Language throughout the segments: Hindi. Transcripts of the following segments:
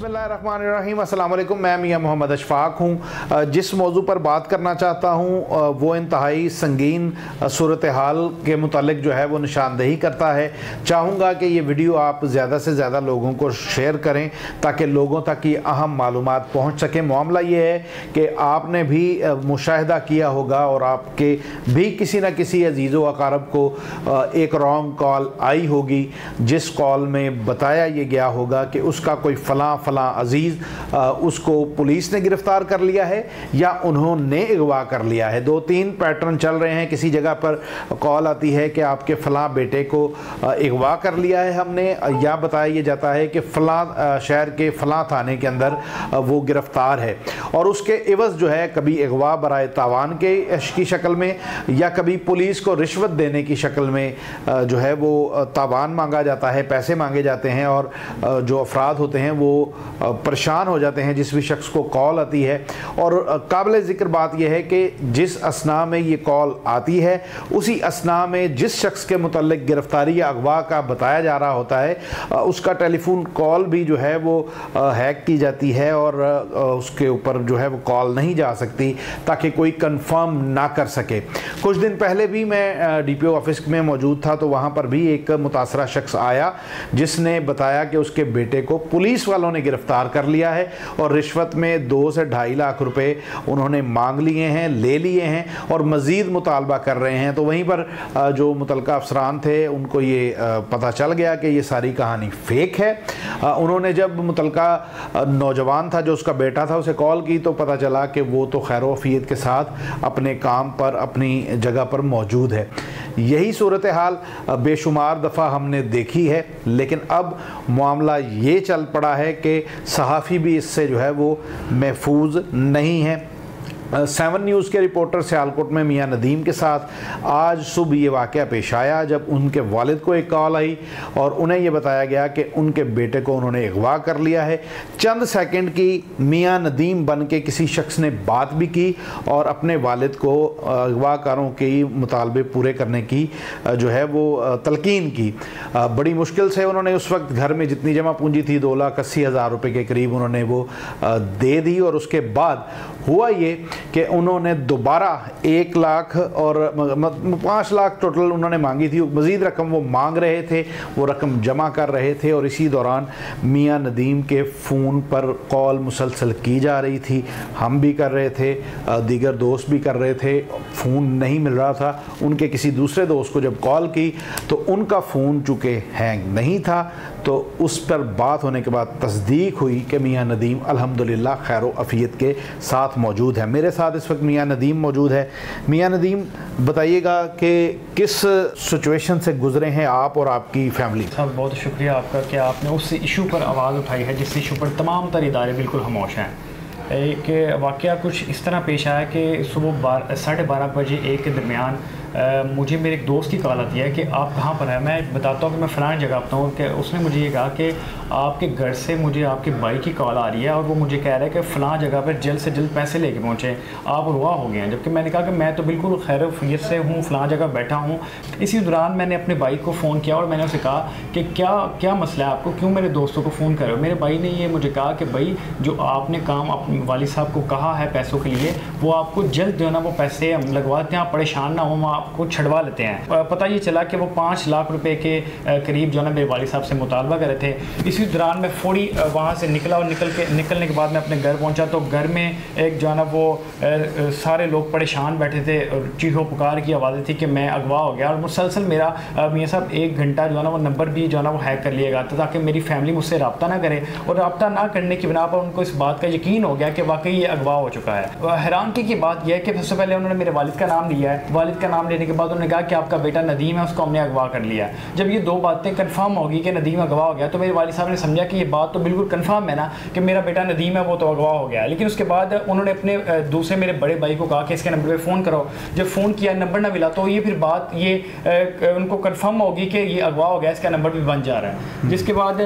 बिस्मिल्लाहिर्रहमानिर्रहीम, अस्सलाम वालेकुम। मैं मियां मोहम्मद अशफाक हूँ। जिस मौजू पर बात करना चाहता हूँ वो इंतहाई संगीन सूरत हाल के मुतालिक जो है वो निशानदेही करता है। चाहूँगा कि ये वीडियो आप ज़्यादा से ज़्यादा लोगों को शेयर करें ताकि लोगों तक ये अहम मालूमात पहुँच सकें। मामला ये है कि आपने भी मुशाहिदा किया होगा और आपके भी किसी न किसी अजीज़ व अक़ारब को एक रॉन्ग कॉल आई होगी, जिस कॉल में बताया ये गया होगा कि उसका कोई फ़लाँ अजीज़ उसको पुलिस ने गिरफ़्तार कर लिया है या उन्होंने अगवा कर लिया है। दो तीन पैटर्न चल रहे हैं। किसी जगह पर कॉल आती है कि आपके फ़लाँ बेटे को अगवा कर लिया है हमने, या बताया ये जाता है कि फ़लाँ शहर के फ़लाँ थाने के अंदर वो गिरफ़्तार है, और उसके एवज़ जो है कभी अगवा बराए तावान की शक्ल में या कभी पुलिस को रिश्वत देने की शक्ल में जो है वो तावान मांगा जाता है, पैसे मांगे जाते हैं, और जो अफराद होते हैं वो परेशान हो जाते हैं जिस भी शख्स को कॉल आती है। और काबिल ज़िक्र बात यह है कि जिस असना में ये कॉल आती है उसी असना में जिस शख्स के मुतल्लिक गिरफ़्तारी या अगवा का बताया जा रहा होता है उसका टेलीफोन कॉल भी जो है वो हैक की जाती है और उसके ऊपर जो है वो कॉल नहीं जा सकती ताकि कोई कंफर्म ना कर सके। कुछ दिन पहले भी मैं DPO ऑफिस में मौजूद था, तो वहाँ पर भी एक मुतासरा शख्स आया जिसने बताया कि उसके बेटे को पुलिस वालों ने गिरफ़्तार कर लिया है और रिश्वत में 2 से 2.5 लाख रुपए उन्होंने मांग लिए हैं, ले लिए हैं और मज़ीद मुतालबा कर रहे हैं। तो वहीं पर जो मुतलका अफसरान थे उनको ये पता चल गया कि ये सारी कहानी फ़ेक है। उन्होंने जब मुतलका नौजवान था जो उसका बेटा था उसे कॉल की तो पता चला कि वो तो खैर वफ़ीयत के साथ अपने काम पर अपनी जगह पर मौजूद है। यही सूरत हाल बेशुमार दफ़ा हमने देखी है, लेकिन अब मामला ये चल पड़ा है कि सहाफ़ी भी इससे जो है वो महफूज नहीं है। 7 न्यूज़ के रिपोर्टर सियालकोट में मियां नदीम के साथ आज सुबह ये वाक़या पेश आया जब उनके वालिद को एक कॉल आई और उन्हें ये बताया गया कि उनके बेटे को उन्होंने अगवा कर लिया है। चंद सेकंड की मियां नदीम बन के किसी शख्स ने बात भी की और अपने वालिद को अगवाकारों के मुतालबे पूरे करने की जो है वो तलकीन की। बड़ी मुश्किल से उन्होंने उस वक्त घर में जितनी जमा पूंजी थी 2,80,000 रुपये के करीब उन्होंने वो दे दी, और उसके बाद हुआ ये कि उन्होंने दोबारा 1 लाख और 5 लाख टोटल उन्होंने मांगी थी, मज़ीद रकम वो मांग रहे थे, वो रकम जमा कर रहे थे, और इसी दौरान मियां नदीम के फ़ोन पर कॉल मुसलसल की जा रही थी। हम भी कर रहे थे, दीगर दोस्त भी कर रहे थे, फ़ोन नहीं मिल रहा था। उनके किसी दूसरे दोस्त को जब कॉल की तो उनका फ़ोन चूँकि हैंग नहीं था, तो उस पर बात होने के बाद तस्दीक हुई कि मियां नदीम अल्हम्दुलिल्लाह खैर अफ़ियत के साथ मौजूद है। मेरे साथ इस वक्त मियां नदीम मौजूद है। मियां नदीम, बताइएगा कि किस सिचुएशन से गुजरे हैं आप और आपकी फैमिली? साहब, बहुत शुक्रिया आपका कि आपने उस इशू पर आवाज़ उठाई है जिस इशू पर तमाम तर इदारे बिल्कुल खामोश हैं। एक वाक़या कुछ इस तरह पेश आया कि सुबह 12:30 बजे 1 के दरमियान मुझे मेरे एक दोस्त की कॉल आती है कि आप कहाँ पर हैं। मैं बताता हूँ कि मैं फ़लानी जगह पर हूँ। कि उसने मुझे ये कहा कि आपके घर से मुझे आपके भाई की कॉल आ रही है और वो मुझे कह रहा है कि फ़लाँ जगह पर जल्द से जल्द पैसे लेके पहुँचे, आप रुआ हो गए हैं। जबकि मैंने कहा कि मैं तो बिल्कुल खैर वफ़ीयत से हूँ, फ़लाँ जगह बैठा हूँ। इसी दौरान मैंने अपने भाई को फ़ोन किया और मैंने उसे कहा कि क्या मसला है आपको, क्यों मेरे दोस्तों को फ़ोन कर रहे हो। मेरे भाई ने ये मुझे कहा कि भाई जो आपने काम अपने वालिद साहब को कहा है पैसों के लिए, वो आपको जल्द जो है ना वो पैसे हम लगवा देते हैं, आप परेशान ना हो, हम आपको छड़वा लेते हैं। पता ये चला कि वो 5 लाख रुपए के करीब जो है ना मेरे वालिद साहब से मुतालबा कर रहे थे। इसी दौरान मैं फौरी वहाँ से निकला और निकलने के बाद मैं अपने घर पहुँचा तो घर में एक जो है ना वो सारे लोग परेशान बैठे थे, चीखों पुकार की आवाज़ें थी कि मैं अगवा हो गया। और मुसलसल मेरा मियाँ साहब 1 घंटा जो है ना वो नंबर भी जो है ना वो हैक कर लिया गया था ताकि मेरी फैमिली मुझसे रब्ता ना करे, और रब्ता ना करने की बिना पर उनको इस बात का यकीन हो गया कि वाकई ये अगवा हो चुका है। हैरानगी की बात यह है कि सबसे पहले उन्होंने मेरे वालिद का नाम लिया है। वालिद का नाम लेने के बाद उन्होंने कहा कि आपका बेटा नदीम है, उसको हमने अगवा कर लिया। जब ये 2 बातें कंफर्म होगी कि नदीम अगवा हो गया तो मेरे वालिद साहब ने समझा कि ये बात तो बिल्कुल कंफर्म है ना कि मेरा बेटा नदीम है, वो तो अगवा हो गया। लेकिन उसके बाद उन्होंने अपने दूसरे मेरे बड़े भाई को कहा कि इसके नंबर पे फ़ोन करो। जब फ़ोन किया नंबर ना मिला तो ये फिर बात ये उनको कंफर्म होगी कि ये अगवा हो गया, इसका नंबर भी बन जा रहा है। जिसके बाद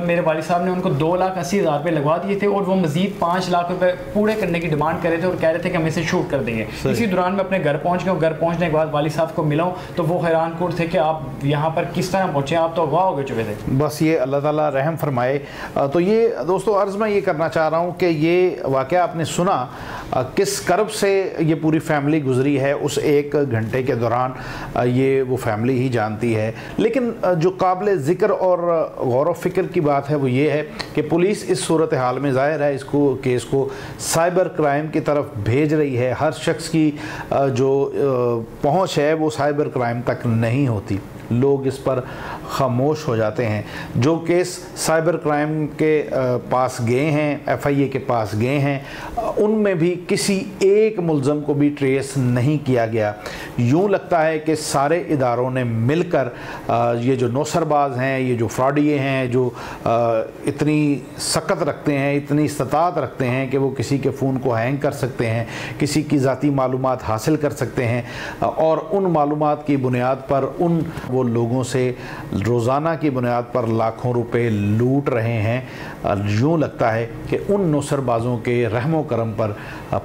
मेरे वालिद साहब ने उनको 2,80,000 रुपये लगवा दिए थे और वो मज़ीद 5 लाख रुपए पूरे करने की डिमांड कर रहे थे और कह रहे थे कि हम इसे शूट कर देंगे। इसी दौरान मैं अपने घर पहुंच गया, घर पहुंचने के बाद वालिद साहब को मिला हूं तो वो हैरान कुर थे कि आप यहाँ पर किस तरह पहुंचे, आप तो अगवा हो गए चुके थे। बस ये अल्लाह ताला रहम फरमाए। तो ये दोस्तों अर्ज़ मैं ये करना चाह रहा हूँ कि ये वाक़या आपने सुना किस कर्ब से ये पूरी फैमिली गुजरी है उस 1 घंटे के दौरान, ये वो फैमिली ही जानती है। लेकिन जो काबिल ज़िक्र और गौर व फ़िक्र की बात है वो ये है कि पुलिस इस सूरत हाल में ज़ाहिर है इसको केस को साइबर क्राइम की तरफ भेज रही है। हर शख्स की जो पहुँच है वो साइबर क्राइम तक नहीं होती, लोग इस पर खामोश हो जाते हैं। जो केस साइबर क्राइम के पास गए हैं, FIA के पास गए हैं, उनमें भी किसी एक मुल्ज़म को भी ट्रेस नहीं किया गया। यूँ लगता है कि सारे इदारों ने मिलकर ये जो नौसरबाज हैं, ये जो फ्रॉडिये हैं, जो इतनी सकत रखते हैं, इतनी इस्तात रखते हैं कि वो किसी के फ़ोन को हैंग कर सकते हैं, किसी की ज़ाती मालूमात हासिल कर सकते हैं और उन मालूमात की बुनियाद पर उन वो लोगों से रोज़ाना की बुनियाद पर लाखों रुपए लूट रहे हैं। यूँ लगता है कि उन नौसरबाज़ों के रहमो करम पर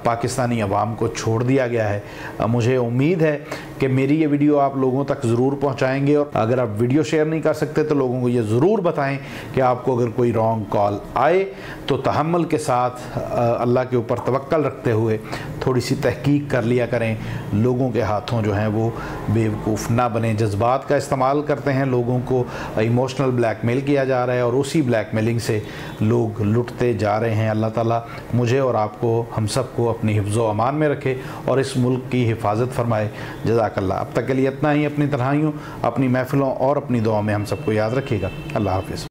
पाकिस्तानी अवाम को छोड़ दिया गया है। मुझे उम्मीद है कि मेरी ये वीडियो आप लोगों तक ज़रूर पहुँचाएँगे और अगर आप वीडियो शेयर नहीं कर सकते तो लोगों को ये ज़रूर बताएं कि आपको अगर कोई रॉन्ग कॉल आए तो तहम्मुल के साथ अल्लाह के ऊपर तवक्कल रखते हुए थोड़ी सी तहकीक कर लिया करें। लोगों के हाथों जो हैं वो बेवकूफ़ ना बने। जज्बात का इस्तेमाल करते हैं, लोगों को इमोशनल ब्लैकमेल किया जा रहा है और उसी ब्लैकमेलिंग से लोग लुटते जा रहे हैं। अल्लाह ताला मुझे और आपको, हम सब को अपनी हिफ्ज़ व अमान में रखे और इस मुल्क की हिफाजत फरमाए। जज़ाकल्लाह। अब तक के लिए इतना ही। अपनी तन्हाइयों, अपनी महफ़िलों और अपनी दुआ में हम सबको याद रखिएगा। अल्लाह हाफ़िज़।